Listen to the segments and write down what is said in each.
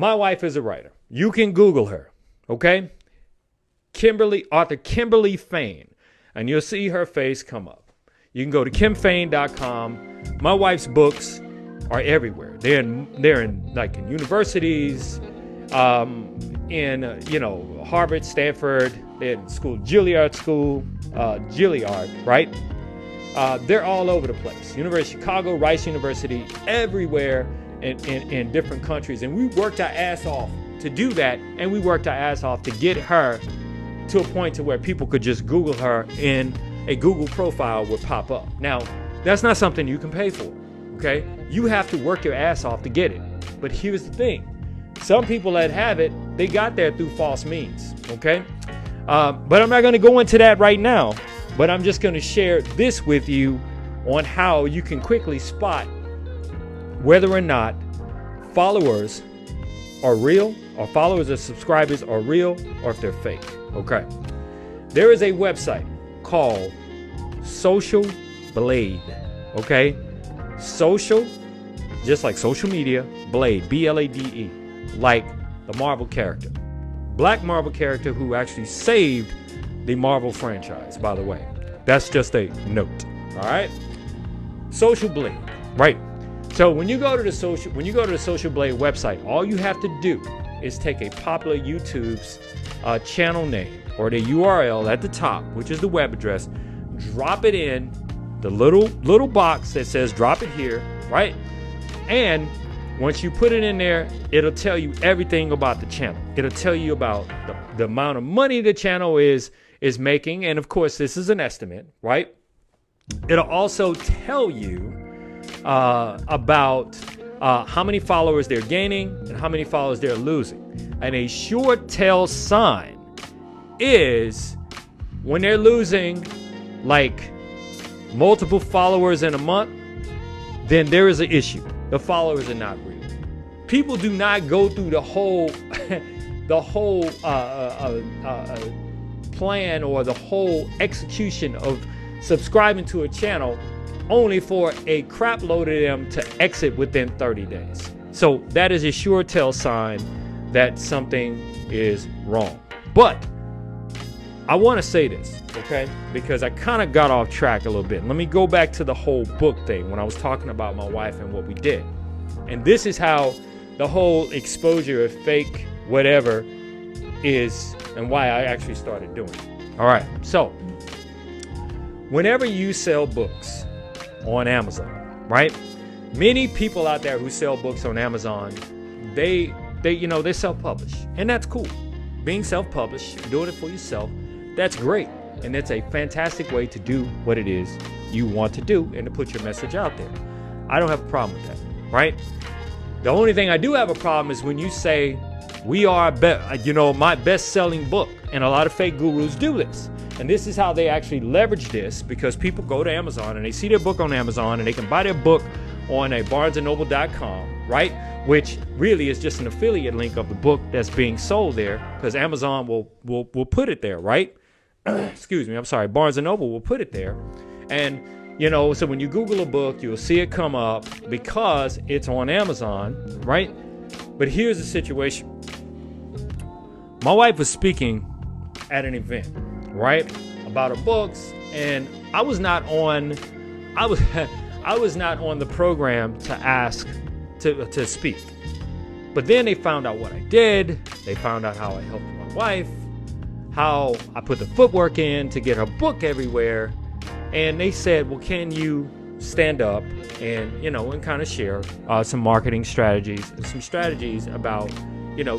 My wife is a writer. You can Google her, okay? Author Kimberly Fain, and you'll see her face come up. You can go to kimfain.com. My wife's books are everywhere. They're in like in universities, in Harvard, Stanford, they're in school, Juilliard School, Juilliard, right? They're all over the place. University of Chicago, Rice University, everywhere in different countries. And we worked our ass off to do that, and we worked our ass off to get her to a point to where people could just Google her and a Google profile would pop up. Now, that's not something you can pay for, okay? You have to work your ass off to get it. But here's the thing. Some people that have it, they got there through false means, okay? But I'm not going to go into that right now, but I'm just going to share this with you on how you can quickly spot whether or not followers are real, or followers or subscribers are real, or if they're fake, okay? There is a website called Social Blade, okay? Social, just like social media, Blade, B-L-A-D-E, like the Marvel character. Black Marvel character who actually saved the Marvel franchise, by the way. That's just a note, all right? Social Blade, right? So when you go to the Social Blade website, all you have to do is take a popular YouTube's channel name or the URL at the top, which is the web address, drop it in the little box that says drop it here, right? And once you put it in there, it'll tell you everything about the channel. It'll tell you about the amount of money the channel is making. And of course, this is an estimate, right? It'll also tell you about how many followers they're gaining and how many followers they're losing. And a sure tell sign is when they're losing like multiple followers in a month, then there is an issue. The followers are not real. People do not go through the whole plan or the whole execution of subscribing to a channel only for a crap load of them to exit within 30 days. So that is a sure tell sign that something is wrong. But I want to say this, okay? Because I kind of got off track a little bit. Let me go back to the whole book thing when I was talking about my wife and what we did. And this is how the whole exposure of fake whatever is and why I actually started doing it. All right. So whenever you sell books on Amazon, right? Many people out there who sell books on Amazon, they self-publish, and that's cool. Being self-published, doing it for yourself, that's great. And it's a fantastic way to do what it is you want to do and to put your message out there. I don't have a problem with that, right? The only thing I do have a problem is when you say, we are, my best-selling book. And a lot of fake gurus do this. And this is how they actually leverage this, because people go to Amazon and they see their book on Amazon and they can buy their book on a barnesandnoble.com, right? Which really is just an affiliate link of the book that's being sold there, because Amazon will put it there, right? Excuse me, I'm sorry, Barnes & Noble will put it there. And, so when you Google a book, you'll see it come up because it's on Amazon, right? But here's the situation. My wife was speaking at an event, right, about her books, and I was not on the program to ask to speak. But then they found out what I did. They found out how I helped my wife, how I put the footwork in to get her book everywhere. And they said, well, can you stand up and, and kind of share some marketing strategies and some strategies about,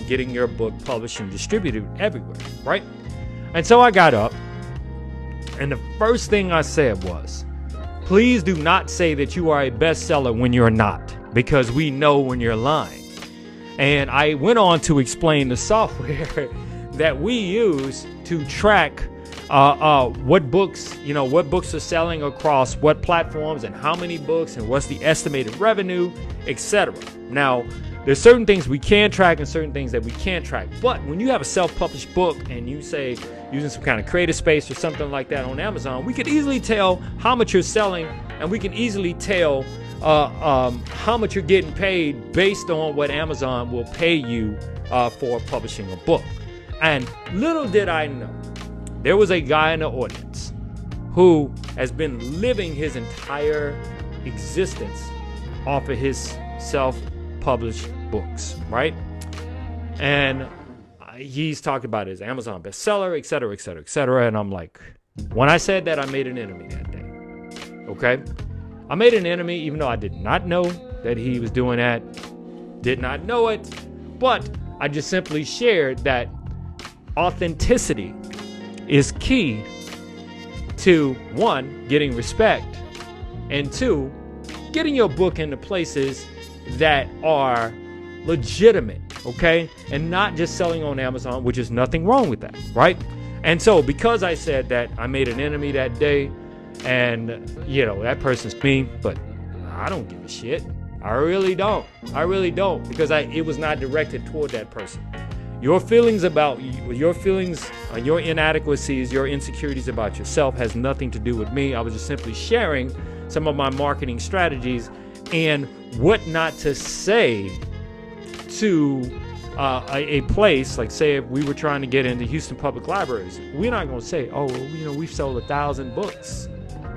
getting your book published and distributed everywhere, right? And so I got up, and the first thing I said was, please do not say that you are a bestseller when you're not, because we know when you're lying. And I went on to explain the software that we use to track what books are selling across what platforms and how many books and what's the estimated revenue, etc. Now, there's certain things we can track and certain things that we can't track. But when you have a self-published book and you say using some kind of creative space or something like that on Amazon, we can easily tell how much you're selling, and we can easily tell how much you're getting paid based on what Amazon will pay you for publishing a book. And little did I know, there was a guy in the audience who has been living his entire existence off of his self-published books, right? And he's talked about his Amazon bestseller, et cetera, et cetera, et cetera. And I'm like, when I said that, I made an enemy that day. Okay? I made an enemy even though I did not know that he was doing that. Did not know it. But I just simply shared that authenticity is key to, one, getting respect, and two, getting your book into places that are legitimate, okay? And not just selling on Amazon, which is nothing wrong with that, right? And so because I said that, I made an enemy that day, and, that person's me, but I don't give a shit. I really don't, because it was not directed toward that person. Your feelings, your inadequacies, your insecurities about yourself has nothing to do with me. I was just simply sharing some of my marketing strategies and what not to say to a place, like say if we were trying to get into Houston Public Libraries. We're not going to say, we've sold 1,000 books.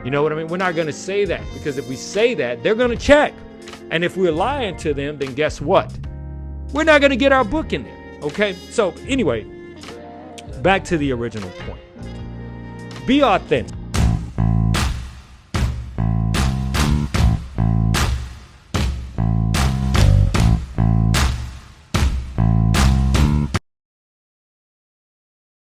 You know what I mean? We're not going to say that, because if we say that, they're going to check. And if we're lying to them, then guess what? We're not going to get our book in there. Okay? So anyway, back to the original point. Be authentic.